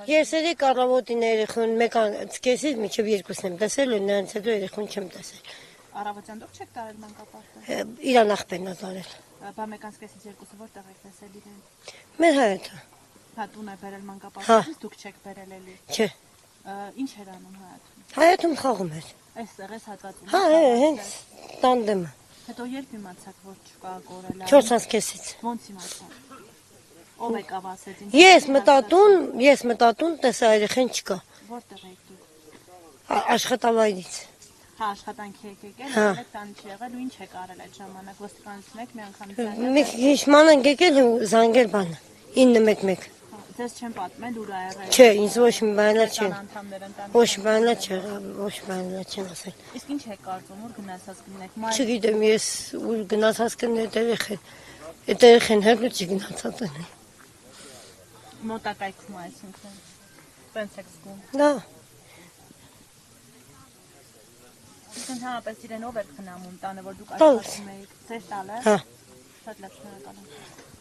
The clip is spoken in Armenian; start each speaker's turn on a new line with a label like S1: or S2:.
S1: Ես երեք առավոտին երեխուն մեկ սկեսից մինչև երկուսն եմ տեսել ու նրանց հետո երեխուն չեմ տեսել։
S2: Առավոտյան դուք չեք տարել մանկապարտը։
S1: Իրան աղբերն ա տարել։
S2: Բա մեկ սկեսից երկուսը որտեղ եք տեսել իրեն։
S1: Մեր հայրը։
S2: Հա տուն է բերել մանկապարտից, դուք չեք բերել էլի։
S1: Չէ։
S2: Ինչ էր անում հայաթում։
S1: Հայաթում խաղում էր։
S2: Այստեղ էս հատվածում։
S1: Հա, հենց տանդեմը։
S2: Հետո երբ իմացաք, որ չկա կորելը։
S1: 4 սկեսից։
S2: Ոնց իմացաք։ Ով եկավ ասեց ինչ։
S1: Ես մտածում տեսա երեխան չկա։
S2: Որտեղ եք դուք։
S1: Աշխատավայրից։
S2: Հա, աշխատանքի եք եկել, եք տան չի եղել ու ինչ եք արել այդ ժամանակ, ոստիկանություն եք մի անգամ զանգել։
S1: Մի հիշման ենք եկել ու զանգել բանը 911։
S2: Ձեզ չեն պատմել ուր ա եղել։
S1: Չէ, ինձ ոչ մի բան չեն։
S2: Անդամներ ընտանիք։
S1: Ոչ բան չեն ասել։
S2: Իսկ ինչ եք կարծում, ուր գնացած կլինեք։
S1: Չգիտեմ, ես ուր գնացած կնետ երեխեն։ Այդ երեխեն հեռու չգնացած են։
S2: Մոտակայքում այսինքն։ Ոնց եք զգում։
S1: Դա
S2: Իսկ ընդհանրապես իրեն ով էր խնամում տանը, որ դուք աշխատում եք։ Ձեր տալը։
S1: Հա։
S2: Շատ լավ, շնորհակալ եմ։